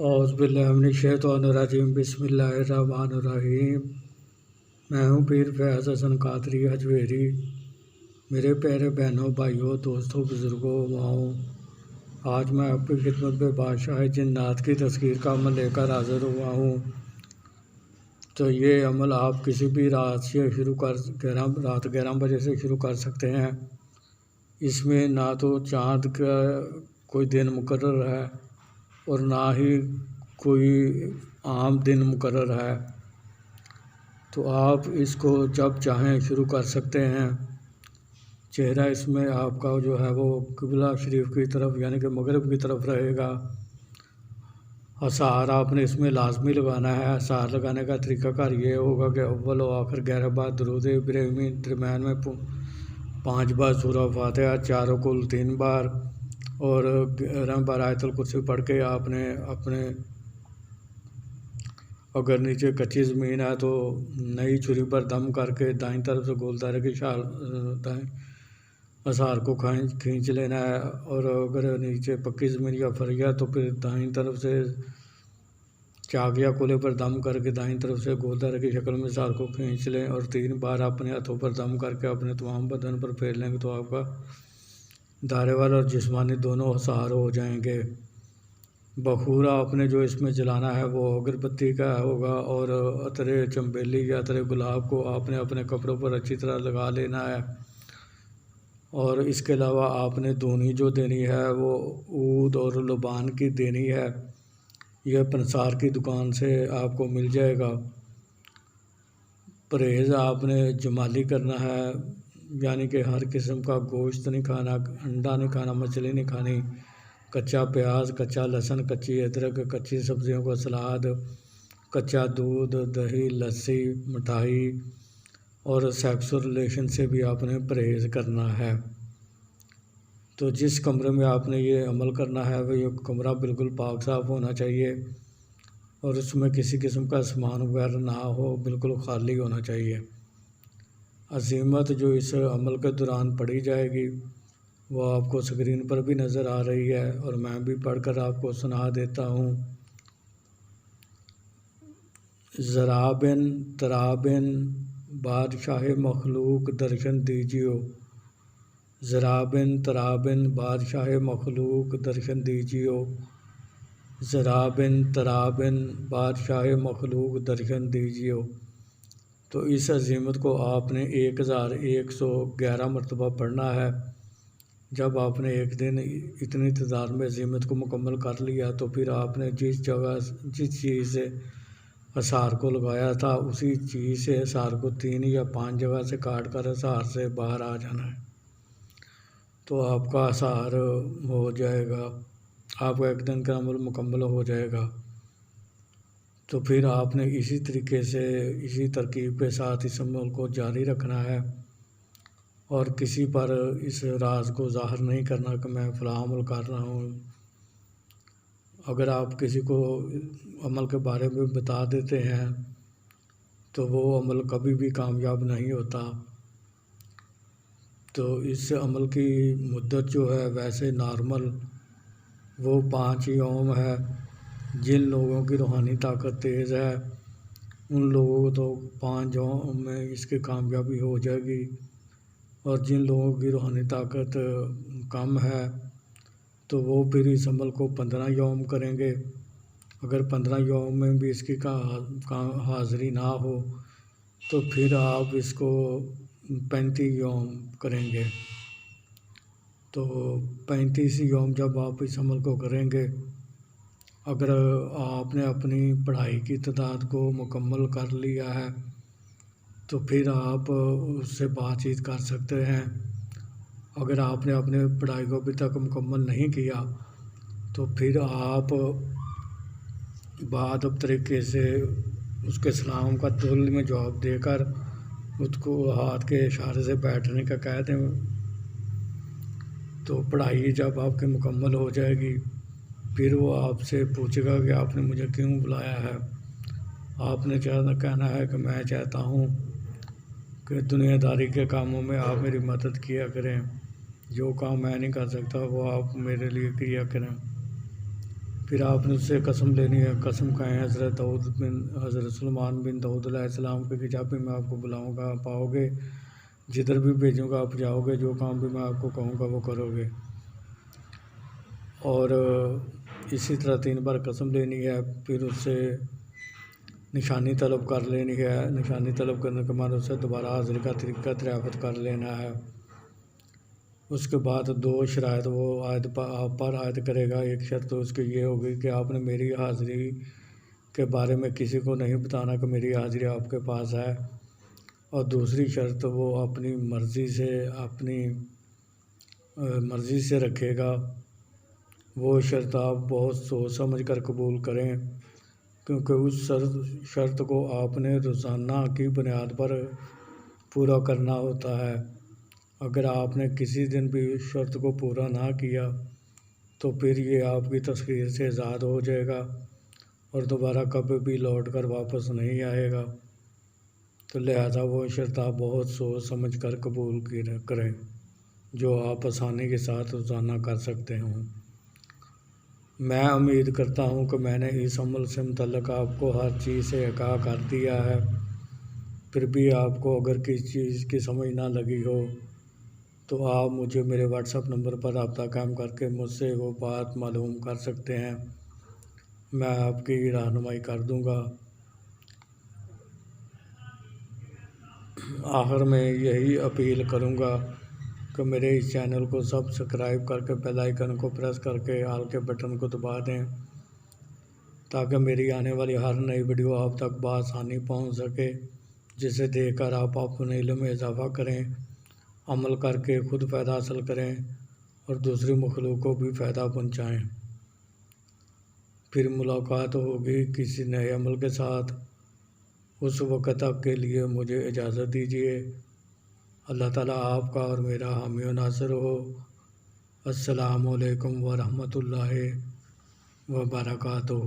اعوذ باللہ من الشیطان الرجیم بسم اللہ الرحمن الرحیم۔ میں ہوں پیر فیاض حسن قادری اجویری۔ میرے پیارے بہنوں، بھائیوں، دوستوں، بزرگوں، ماؤں، آج میں آپ کی خدمت میں بادشاہ جنات کی تذکیر کا عمل لے کر حاضر ہوا ہوں۔ تو یہ عمل آپ کسی بھی رات سے رات 11 بجے سے شروع کر سکتے ہیں۔ اس میں نہ تو چاند کا کوئی دن مقرر ہے اور نہ ہی کوئی عام دن مقرر ہے، تو آپ اس کو جب چاہیں شروع کر سکتے ہیں۔ چہرہ اس میں آپ کا جو ہے وہ قبلہ شریف کی طرف یعنی کہ مغرب کی طرف رہے گا۔ اسحار آپ نے اس میں لازمی لگانا ہے۔ اسحار لگانے کا طریقہ کار یہ ہوگا کہ اول و آخر 11 بار درود ابراہیمی، درمیان میں 5 بار سورہ فاتحہ، 4 کل 3 بار اور 11 بار آیت الکرسی پڑھ کے آپ نے اپنے اگر نیچے کچی زمین ہے تو نئی چھری پر دم کر کے دائیں طرف سے گول دائرے کی دائیں اسحار کو کھینچ لینا ہے، اور اگر نیچے پکی زمین یا فریا تو پھر دائیں طرف سے چاک یا کولے پر دم کر کے دائیں طرف سے گول دائرے کی شکل میں اسحار کو کھینچ لیں اور 3 بار اپنے ہاتھوں پر دم کر کے اپنے تمام بدن پر پھیر لیں گے تو آپ کا دائرے وار اور جسمانی دونوں اسحار ہو جائیں گے۔ بخور آپ نے جو اس میں جلانا ہے وہ اگربتی کا ہوگا، اور عطر چنبیلی یا عطر گلاب کو آپ نے اپنے کپڑوں پر اچھی طرح لگا لینا ہے، اور اس کے علاوہ آپ نے دھونی جو دینی ہے وہ عود اور لبان کی دینی ہے۔ یہ پنسار کی دکان سے آپ کو مل جائے گا۔ پرہیز آپ نے جمالی کرنا ہے، یعنی کہ ہر قسم کا گوشت نہیں کھانا، انڈا نہیں کھانا، مچھلی نہیں کھانی، کچا پیاز، کچا لہسن، کچی ادرک، کچی سبزیوں کا سلاد، کچا دودھ، دہی، لسی، مٹھائی اور سیکس ریلیشن سے بھی آپ نے پرہیز کرنا ہے۔ تو جس کمرے میں آپ نے یہ عمل کرنا ہے وہ یہ کمرہ بالکل پاک صاف ہونا چاہیے، اور اس میں کسی قسم کا سامان وغیرہ نہ ہو، بالکل خالی ہونا چاہیے۔ عزیمت جو اس عمل کے دوران پڑھی جائے گی وہ آپ کو اسکرین پر بھی نظر آ رہی ہے، اور میں بھی پڑھ کر آپ کو سنا دیتا ہوں۔ ذرابن ترابن بادشاہ مخلوق درشن دیجیو، ذرابن ترابن بادشاہ مخلوق درشن دیجیو، ذرابن ترابن بادشاہ مخلوق درشن دیجیو۔ تو اس عزیمت کو آپ نے 1111 مرتبہ پڑھنا ہے۔ جب آپ نے ایک دن اتنی تعداد میں عزیمت کو مکمل کر لیا تو پھر آپ نے جس چیز سے اسحار کو لگایا تھا اسی چیز سے اسحار کو 3 یا 5 جگہ سے کاٹ کر اسحار سے باہر آ جانا ہے، تو آپ کا اسحار ہو جائے گا، آپ کا ایک دن کا عمل مکمل ہو جائے گا۔ تو پھر آپ نے اسی طریقے سے اسی ترکیب کے ساتھ اس عمل کو جاری رکھنا ہے، اور کسی پر اس راز کو ظاہر نہیں کرنا کہ میں فلاں عمل کر رہا ہوں۔ اگر آپ کسی کو عمل کے بارے میں بتا دیتے ہیں تو وہ عمل کبھی بھی کامیاب نہیں ہوتا۔ تو اس عمل کی مدت جو ہے ویسے نارمل وہ 5 یوم ہے۔ جن لوگوں کی روحانی طاقت تیز ہے ان لوگوں کو تو 5 یوم میں اس کی کامیابی ہو جائے گی، اور جن لوگوں کی روحانی طاقت کم ہے تو وہ پھر اس عمل کو 15 یوم کریں گے۔ اگر 15 یوم میں بھی اس کی حاضری نہ ہو تو پھر آپ اس کو 35 یوم کریں گے۔ تو 35 یوم جب آپ اس عمل کو کریں گے، اگر آپ نے اپنی پڑھائی کی تعداد کو مکمل کر لیا ہے تو پھر آپ اس سے بات چیت کر سکتے ہیں۔ اگر آپ نے اپنے پڑھائی کو ابھی تک مکمل نہیں کیا تو پھر آپ بادب طریقے سے اس کے سلام کا دل میں جواب دے کر اس کو ہاتھ کے اشارے سے بیٹھنے کا کہہ دیں۔ تو پڑھائی جب آپ کی مکمل ہو جائے گی پھر وہ آپ سے پوچھے گا کہ آپ نے مجھے کیوں بلایا ہے۔ آپ نے کہنا ہے کہ میں چاہتا ہوں کہ دنیا داری کے کاموں میں آپ میری مدد کیا کریں، جو کام میں نہیں کر سکتا وہ آپ میرے لیے کیا کریں۔ پھر آپ نے اس سے قسم لینی ہے، قسم کھائیں حضرت سلیمان بن داؤد علیہ السلام کے کہ جب بھی میں آپ کو بلاؤں گا آپ آؤ گے، جدھر بھی بھیجوں گا آپ جاؤ گے، جو کام بھی میں آپ کو کہوں گا وہ کرو گے۔ اور اسی طرح 3 بار قسم لینی ہے، پھر اس سے نشانی طلب کر لینی ہے، نشانی طلب کرنے کے بعد اس سے دوبارہ حاضری کا طریقہ دریافت کر لینا ہے۔ اس کے بعد 2 شرائط وہ آپ پر عائد کرے گا۔ ایک شرط تو اس کی یہ ہوگی کہ آپ نے میری حاضری کے بارے میں کسی کو نہیں بتانا کہ میری حاضری آپ کے پاس ہے، اور دوسری شرط وہ اپنی مرضی سے رکھے گا۔ وہ شرط آپ بہت سوچ سمجھ کر قبول کریں، کیونکہ اس شرط کو آپ نے روزانہ کی بنیاد پر پورا کرنا ہوتا ہے۔ اگر آپ نے کسی دن بھی اس شرط کو پورا نہ کیا تو پھر یہ آپ کی تسخیر سے آزاد ہو جائے گا اور دوبارہ کبھی بھی لوٹ کر واپس نہیں آئے گا۔ تو لہذا وہ شرط آپ بہت سوچ سمجھ کر قبول کریں جو آپ آسانی کے ساتھ روزانہ کر سکتے ہوں۔ میں امید کرتا ہوں کہ میں نے اس عمل سے متعلق آپ کو ہر چیز سے آگاہ کر دیا ہے۔ پھر بھی آپ کو اگر کسی چیز کی سمجھ نہ لگی ہو تو آپ مجھے میرے واٹس ایپ نمبر پر رابطہ قائم کر کے مجھ سے وہ بات معلوم کر سکتے ہیں، میں آپ کی رہنمائی کر دوں گا۔ آخر میں یہی اپیل کروں گا کہ میرے اس چینل کو سبسکرائب کر کے بیل آئیکن کو پریس کر کے آل کے بٹن کو دبا دیں تاکہ میری آنے والی ہر نئی ویڈیو آپ تک بآسانی پہنچ سکے، جسے دیکھ کر آپ اپنے علم میں اضافہ کریں، عمل کر کے خود فائدہ حاصل کریں اور دوسری مخلوق کو بھی فائدہ پہنچائیں۔ پھر ملاقات ہوگی کسی نئے عمل کے ساتھ، اس وقت تک کے لیے مجھے اجازت دیجیے۔ اللہ تعالیٰ آپ کا اور میرا حامی و ناصر ہو۔ السلام علیکم ورحمۃ اللہ وبرکاتہ۔